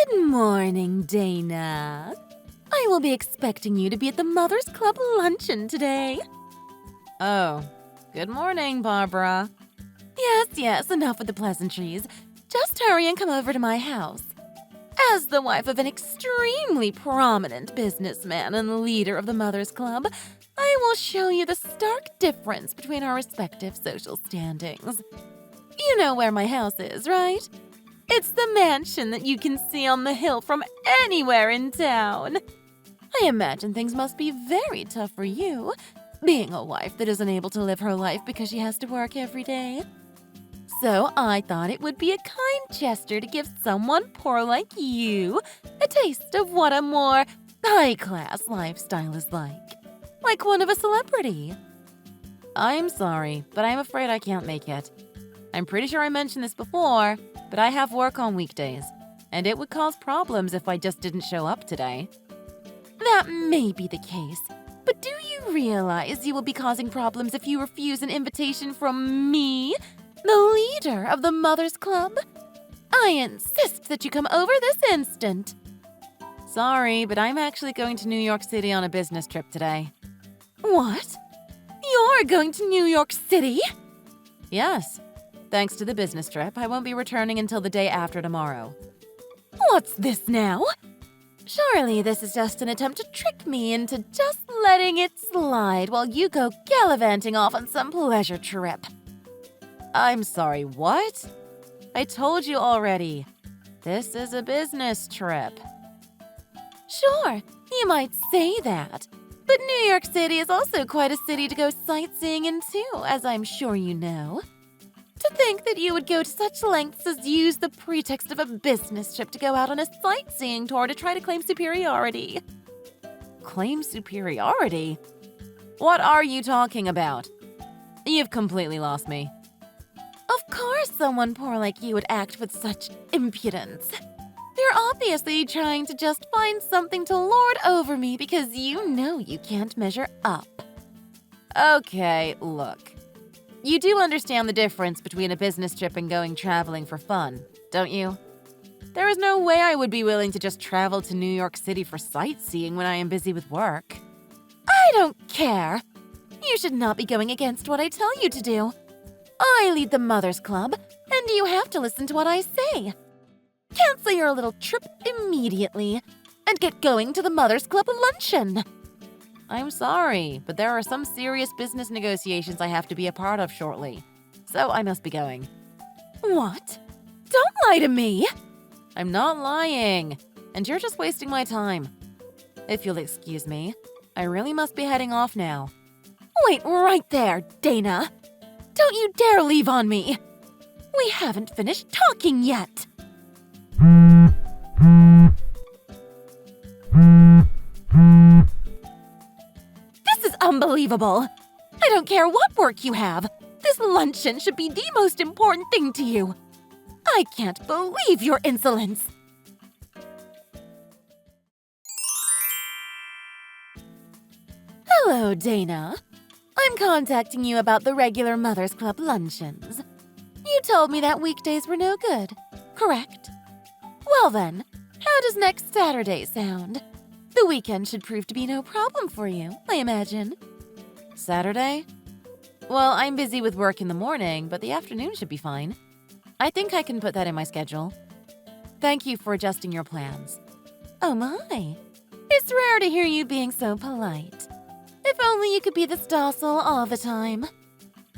Good morning, Dana. I will be expecting you to be at the Mothers Club luncheon today. Oh, good morning, Barbara. Yes, enough with the pleasantries. Just hurry and come over to my house. As the wife of an extremely prominent businessman and leader of the Mothers Club, I will show you the stark difference between our respective social standings. You know where my house is, right? It's the mansion that you can see on the hill from anywhere in town. I imagine things must be very tough for you, being a wife that isn't able to live her life because she has to work every day. So I thought it would be a kind gesture to give someone poor like you a taste of what a more high-class lifestyle is like one of a celebrity. I'm sorry, but I'm afraid I can't make it. I'm pretty sure I mentioned this before, but I have work on weekdays, and it would cause problems if I just didn't show up today. That may be the case, but do you realize you will be causing problems if you refuse an invitation from me, the leader of the Mothers Club? I insist that you come over this instant. Sorry, but I'm actually going to New York City on a business trip today. What? You're going to New York City? Yes. Thanks to the business trip, I won't be returning until the day after tomorrow. What's this now? Surely this is just an attempt to trick me into just letting it slide while you go gallivanting off on some pleasure trip. I'm sorry, what? I told you already. This is a business trip. Sure, you might say that. But New York City is also quite a city to go sightseeing in too, as I'm sure you know. To think that you would go to such lengths as use the pretext of a business trip to go out on a sightseeing tour to try to claim superiority. Claim superiority? What are you talking about? You've completely lost me. Of course someone poor like you would act with such impudence. You're obviously trying to just find something to lord over me because you know you can't measure up. Okay, look. You do understand the difference between a business trip and going traveling for fun, don't you? There is no way I would be willing to just travel to New York City for sightseeing when I am busy with work. I don't care. You should not be going against what I tell you to do. I lead the Mothers Club, and you have to listen to what I say. Cancel your little trip immediately and get going to the Mothers Club luncheon. I'm sorry, but there are some serious business negotiations I have to be a part of shortly, so I must be going. What? Don't lie to me! I'm not lying, and you're just wasting my time. If you'll excuse me, I really must be heading off now. Wait right there, Dana. Don't you dare leave on me. We haven't finished talking yet. This is unbelievable. I don't care what work you have. This luncheon should be the most important thing to you. I can't believe your insolence. Hello, Dana. I'm contacting you about the regular Mothers Club luncheons. You told me that weekdays were no good, correct? Well then, how does next Saturday sound? The weekend should prove to be no problem for you, I imagine. Saturday? Well, I'm busy with work in the morning, but the afternoon should be fine. I think I can put that in my schedule. Thank you for adjusting your plans. Oh my. It's rare to hear you being so polite. If only you could be this docile all the time.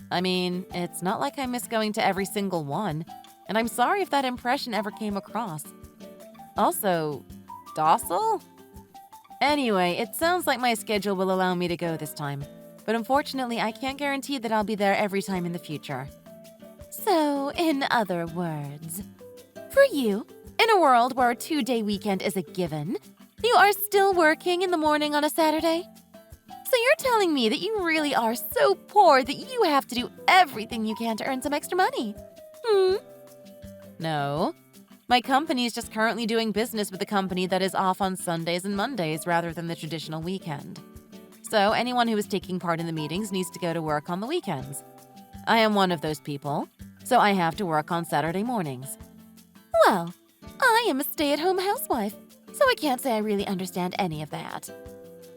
I mean, it's not like I miss going to every single one, and I'm sorry if that impression ever came across. Also, docile? Anyway, it sounds like my schedule will allow me to go this time, but unfortunately, I can't guarantee that I'll be there every time in the future. So, in other words, for you, in a world where a 2-day weekend is a given, you are still working in the morning on a Saturday? So you're telling me that you really are so poor that you have to do everything you can to earn some extra money? No. My company is just currently doing business with a company that is off on Sundays and Mondays rather than the traditional weekend. So anyone who is taking part in the meetings needs to go to work on the weekends. I am one of those people, so I have to work on Saturday mornings. Well, I I am a stay-at-home housewife, so I can't say I really understand any of that.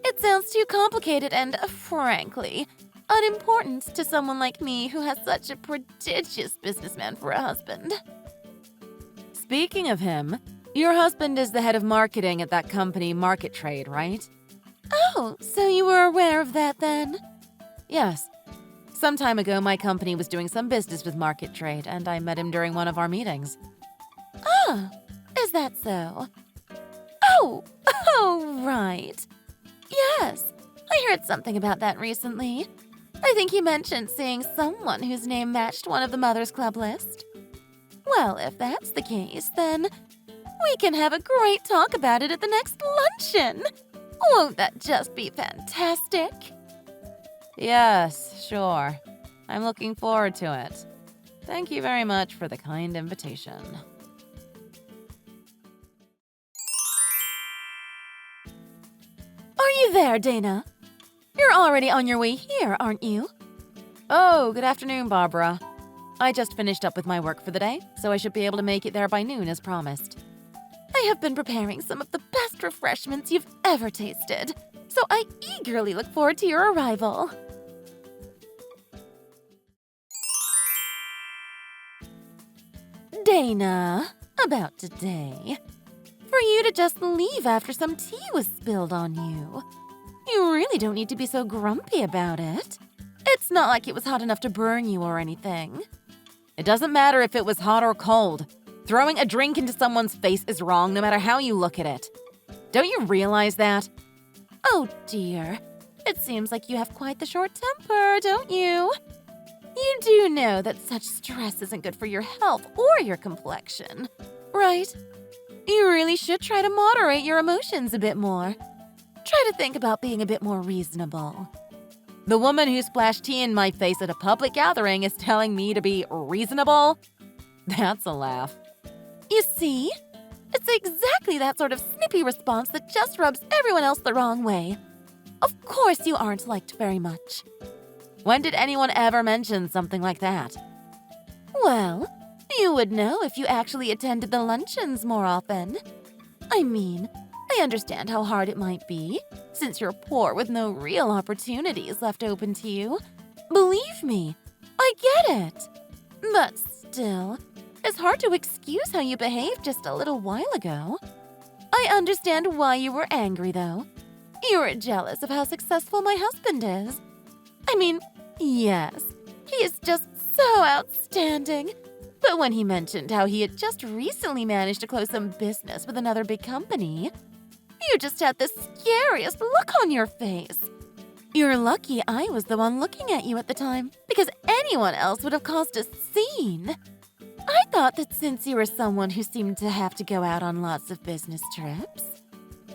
It sounds too complicated and, frankly, unimportant to someone like me who has such a prodigious businessman for a husband. Speaking of him, your husband is the head of marketing at that company Market Trade, right? Oh, so you were aware of that then? Yes. Some time ago, my company was doing some business with Market Trade, and I met him during one of our meetings. Oh, is that so? Oh, right. Yes, I heard something about that recently. I think he mentioned seeing someone whose name matched one of the Mothers Club list. Well, if that's the case, then we can have a great talk about it at the next luncheon. Won't that just be fantastic? Yes, sure. I'm looking forward to it. Thank you very much for the kind invitation. Are you there, Dana? You're already on your way here, aren't you? Oh, good afternoon, Barbara. I just finished up with my work for the day, so I should be able to make it there by noon as promised. I have been preparing some of the best refreshments you've ever tasted, so I eagerly look forward to your arrival. Dana, about today. For you to just leave after some tea was spilled on you. You really don't need to be so grumpy about it. It's not like it was hot enough to burn you or anything. It doesn't matter if it was hot or cold. Throwing a drink into someone's face is wrong no matter how you look at it. Don't you realize that? Oh dear, it seems like you have quite the short temper, don't you? You do know that such stress isn't good for your health or your complexion, right? You really should try to moderate your emotions a bit more. Try to think about being a bit more reasonable. The woman who splashed tea in my face at a public gathering is telling me to be reasonable? That's a laugh. You see? It's exactly that sort of snippy response that just rubs everyone else the wrong way. Of course you aren't liked very much. When did anyone ever mention something like that? Well, you would know if you actually attended the luncheons more often. I mean, I understand how hard it might be, since you're poor with no real opportunities left open to you. Believe me, I get it. But still, it's hard to excuse how you behaved just a little while ago. I understand why you were angry, though. You were jealous of how successful my husband is. I mean, yes, he is just so outstanding. But when he mentioned how he had just recently managed to close some business with another big company, you just had the scariest look on your face. You're lucky I was the one looking at you at the time, because anyone else would have caused a scene. I thought that since you were someone who seemed to have to go out on lots of business trips,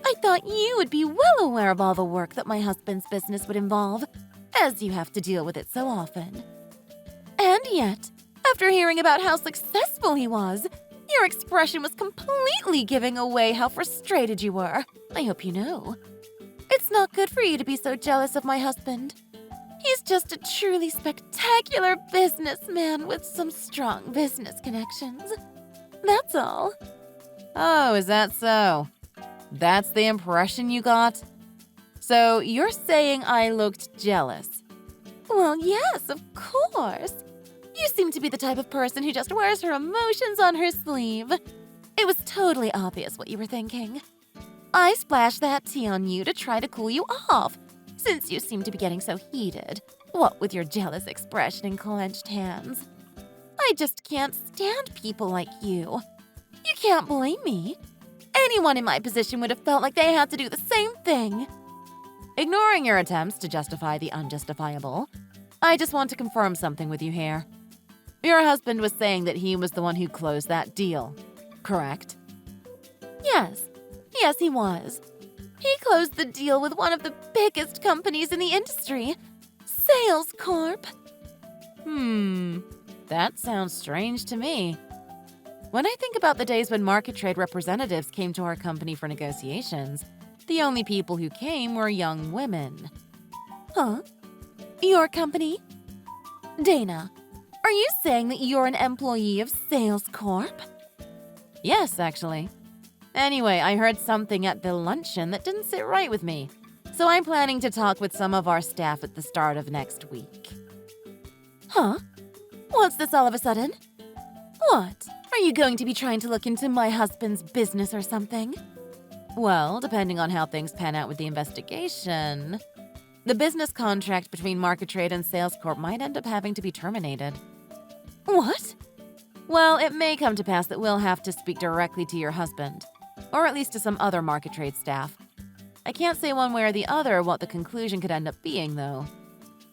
I thought you would be well aware of all the work that my husband's business would involve, as you have to deal with it so often. And yet, after hearing about how successful he was, your expression was completely giving away how frustrated you were. I hope you know. It's not good for you to be so jealous of my husband. He's just a truly spectacular businessman with some strong business connections. That's all. Oh, is that so? That's the impression you got? So you're saying I looked jealous? Well, yes, of course. You seem to be the type of person who just wears her emotions on her sleeve. It was totally obvious what you were thinking. I splashed that tea on you to try to cool you off, since you seem to be getting so heated, what with your jealous expression and clenched hands. I just can't stand people like you. You can't blame me. Anyone in my position would have felt like they had to do the same thing. Ignoring your attempts to justify the unjustifiable, I just want to confirm something with you here. Your husband was saying that he was the one who closed that deal, correct? Yes, he was. He closed the deal with one of the biggest companies in the industry, Sales Corp. That sounds strange to me. When I think about the days when market trade representatives came to our company for negotiations, the only people who came were young women. Huh? Your company? Dana, are you saying that you're an employee of Sales Corp? Yes, actually. Anyway, I heard something at the luncheon that didn't sit right with me. So I'm planning to talk with some of our staff at the start of next week. Huh? What's this all of a sudden? What? Are you going to be trying to look into my husband's business or something? Well, depending on how things pan out with the investigation, the business contract between Market Trade and Sales Corp might end up having to be terminated. What? Well, it may come to pass that we'll have to speak directly to your husband, or at least to some other Market Trade staff. I can't say one way or the other what the conclusion could end up being, though.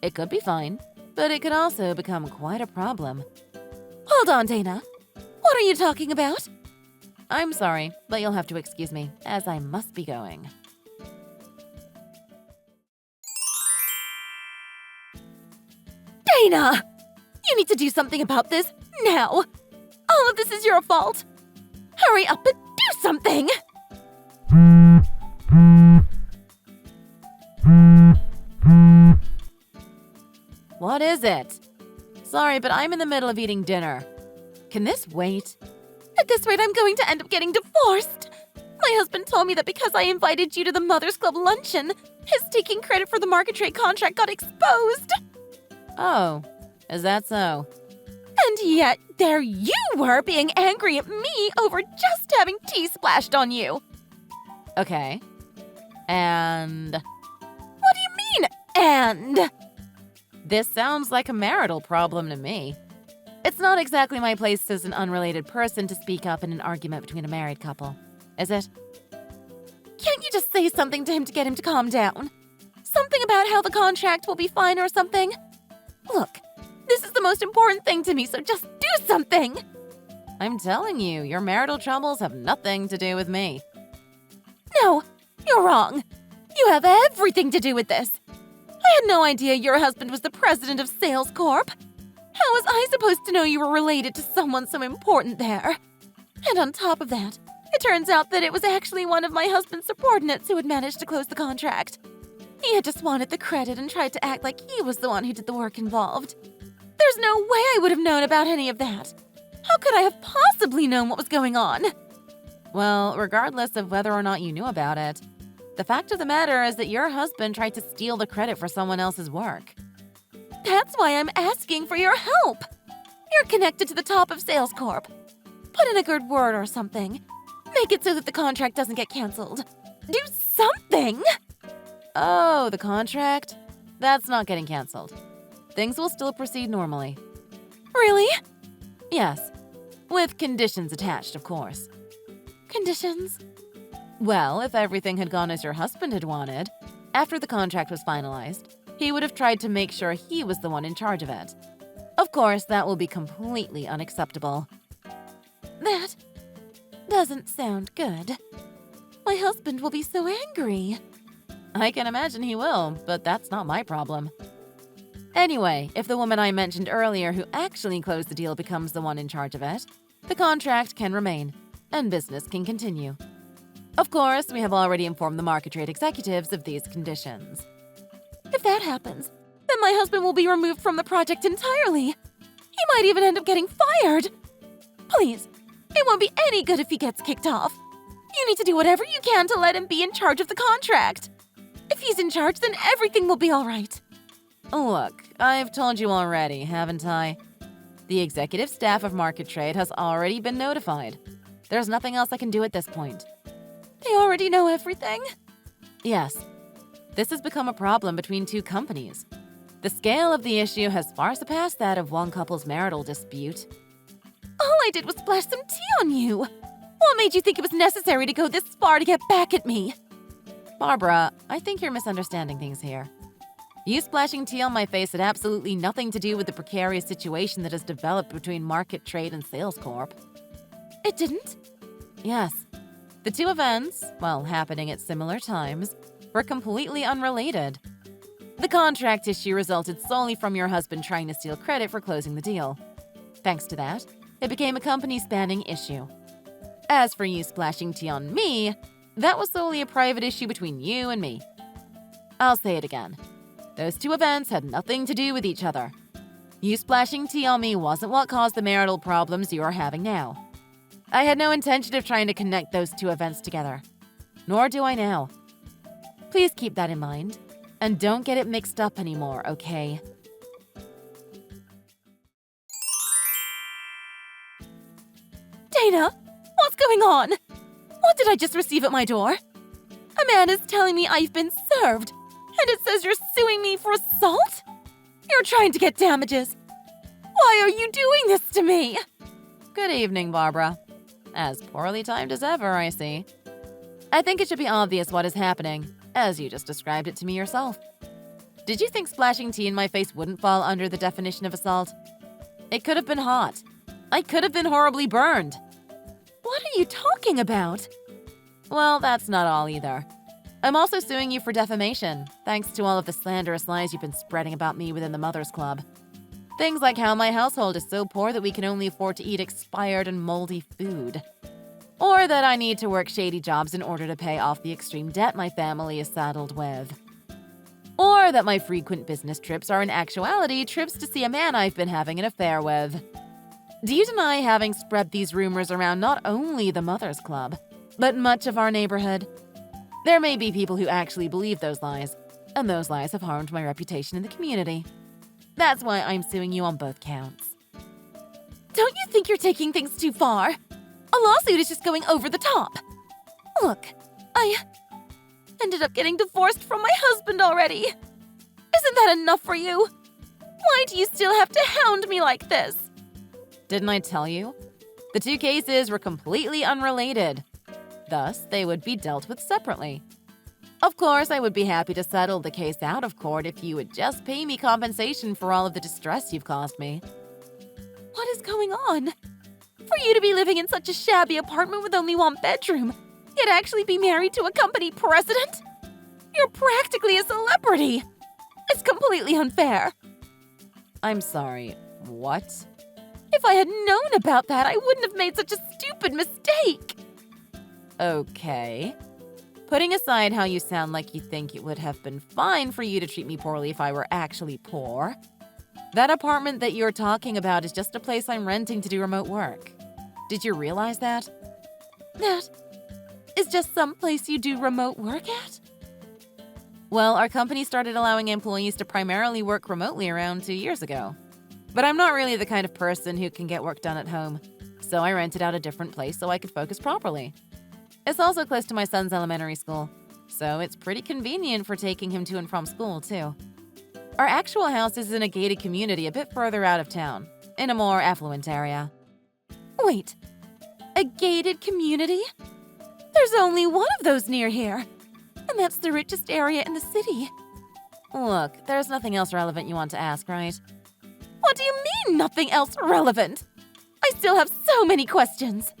It could be fine, but it could also become quite a problem. Hold on, Dana. What are you talking about? I'm sorry, but you'll have to excuse me, as I must be going. Dana! You need to do something about this now! All of this is your fault! Hurry up and do something! What is it? Sorry, but I'm in the middle of eating dinner. Can this wait? At this rate, I'm going to end up getting divorced! My husband told me that because I invited you to the Mother's Club luncheon, his taking credit for the Market Trade contract got exposed! Oh, is that so? And yet, there you were being angry at me over just having tea splashed on you! Okay. And... What do you mean, and? This sounds like a marital problem to me. It's not exactly my place as an unrelated person to speak up in an argument between a married couple, is it? Can't you just say something to him to get him to calm down? Something about how the contract will be fine or something? Look, this is the most important thing to me, so just do something! I'm telling you, your marital troubles have nothing to do with me. No, you're wrong. You have everything to do with this. I had no idea your husband was the president of Sales Corp. How was I supposed to know you were related to someone so important there? And on top of that, it turns out that it was actually one of my husband's subordinates who had managed to close the contract. He had just wanted the credit and tried to act like he was the one who did the work involved. There's no way I would have known about any of that. How could I have possibly known what was going on? Well, regardless of whether or not you knew about it, the fact of the matter is that your husband tried to steal the credit for someone else's work. That's why I'm asking for your help. You're connected to the top of Sales Corp. Put in a good word or something. Make it so that the contract doesn't get canceled. Do something! Oh, the contract? That's not getting canceled. Things will still proceed normally. Really? Yes, with conditions attached, of course. Conditions? Well, if everything had gone as your husband had wanted, after the contract was finalized, he would have tried to make sure he was the one in charge of it. Of course, that will be completely unacceptable. That doesn't sound good. My husband will be so angry. I can imagine he will, but that's not my problem. Anyway, if the woman I mentioned earlier who actually closed the deal becomes the one in charge of it, the contract can remain, and business can continue. Of course, we have already informed the Market Trade executives of these conditions. If that happens, then my husband will be removed from the project entirely. He might even end up getting fired. Please, it won't be any good if he gets kicked off. You need to do whatever you can to let him be in charge of the contract. If he's in charge, then everything will be all right. Look, I've told you already, haven't I? The executive staff of Market Trade has already been notified. There's nothing else I can do at this point. They already know everything? Yes. This has become a problem between two companies. The scale of the issue has far surpassed that of one couple's marital dispute. All I did was splash some tea on you. What made you think it was necessary to go this far to get back at me? Barbara, I think you're misunderstanding things here. You splashing tea on my face had absolutely nothing to do with the precarious situation that has developed between Market Trade and Sales Corp. It didn't? Yes. The two events, while happening at similar times, were completely unrelated. The contract issue resulted solely from your husband trying to steal credit for closing the deal. Thanks to that, it became a company-spanning issue. As for you splashing tea on me, that was solely a private issue between you and me. I'll say it again. Those two events had nothing to do with each other. You splashing tea on me wasn't what caused the marital problems you are having now. I had no intention of trying to connect those two events together. Nor do I now. Please keep that in mind. And don't get it mixed up anymore, okay? Dana, what's going on? What did I just receive at my door? A man is telling me I've been served, and it says you're suing me for assault? You're trying to get damages. Why are you doing this to me? Good evening, Barbara. As poorly timed as ever, I see. I think it should be obvious what is happening, as you just described it to me yourself. Did you think splashing tea in my face wouldn't fall under the definition of assault? It could have been hot. I could have been horribly burned. What are you talking about? Well, that's not all either. I'm also suing you for defamation, thanks to all of the slanderous lies you've been spreading about me within the Mothers Club. Things like how my household is so poor that we can only afford to eat expired and moldy food. Or that I need to work shady jobs in order to pay off the extreme debt my family is saddled with. Or that my frequent business trips are in actuality trips to see a man I've been having an affair with. Do you deny having spread these rumors around not only the Mothers Club, but much of our neighborhood? There may be people who actually believe those lies, and those lies have harmed my reputation in the community. That's why I'm suing you on both counts. Don't you think you're taking things too far? A lawsuit is just going over the top. Look, I ended up getting divorced from my husband already. Isn't that enough for you? Why do you still have to hound me like this? Didn't I tell you? The two cases were completely unrelated. Thus, they would be dealt with separately. Of course, I would be happy to settle the case out of court if you would just pay me compensation for all of the distress you've caused me. What is going on? For you to be living in such a shabby apartment with only one bedroom, yet actually be married to a company president? You're practically a celebrity. It's completely unfair. I'm sorry, what? If I had known about that, I wouldn't have made such a stupid mistake. Okay. Putting aside how you sound like you think it would have been fine for you to treat me poorly if I were actually poor, that apartment that you're talking about is just a place I'm renting to do remote work. Did you realize that? That is just some place you do remote work at? Well, our company started allowing employees to primarily work remotely around 2 years ago. But I'm not really the kind of person who can get work done at home, so I rented out a different place so I could focus properly. It's also close to my son's elementary school, so it's pretty convenient for taking him to and from school, too. Our actual house is in a gated community a bit further out of town, in a more affluent area. Wait, a gated community? There's only one of those near here, and that's the richest area in the city. Look, there's nothing else relevant you want to ask, right? What do you mean, nothing else relevant? I still have so many questions.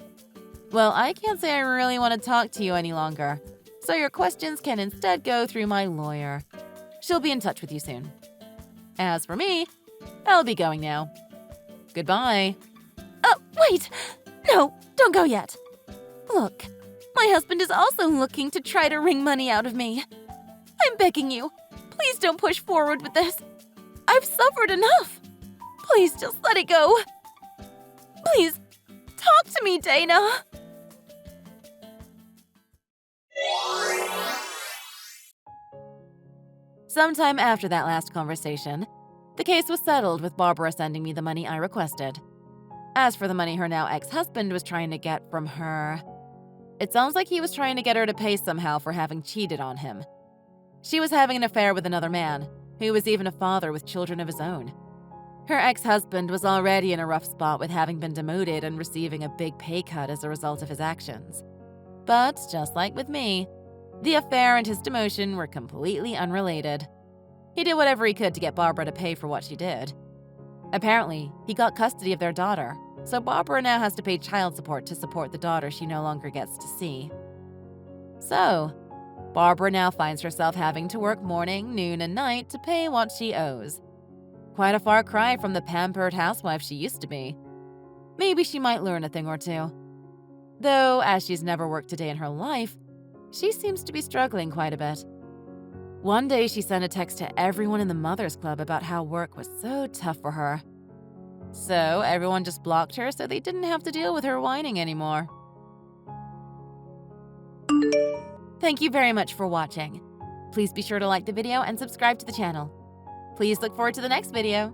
Well, I can't say I really want to talk to you any longer, so your questions can instead go through my lawyer. She'll be in touch with you soon. As for me, I'll be going now. Goodbye. Wait! No, don't go yet. Look, my husband is also looking to try to wring money out of me. I'm begging you, please don't push forward with this. I've suffered enough. Please just let it go. Please, talk to me, Dana. Sometime after that last conversation, the case was settled with Barbara sending me the money I requested. As for the money her now ex-husband was trying to get from her, it sounds like he was trying to get her to pay somehow for having cheated on him. She was having an affair with another man, who was even a father with children of his own. Her ex-husband was already in a rough spot with having been demoted and receiving a big pay cut as a result of his actions. But just like with me, the affair and his demotion were completely unrelated. He did whatever he could to get Barbara to pay for what she did. Apparently, he got custody of their daughter, so Barbara now has to pay child support to support the daughter she no longer gets to see. So, Barbara now finds herself having to work morning, noon, and night to pay what she owes. Quite a far cry from the pampered housewife she used to be. Maybe she might learn a thing or two. Though, as she's never worked a day in her life, she seems to be struggling quite a bit. One day she sent a text to everyone in the Mothers Club about how work was so tough for her. So everyone just blocked her so they didn't have to deal with her whining anymore. Thank you very much for watching. Please be sure to like the video and subscribe to the channel. Please look forward to the next video.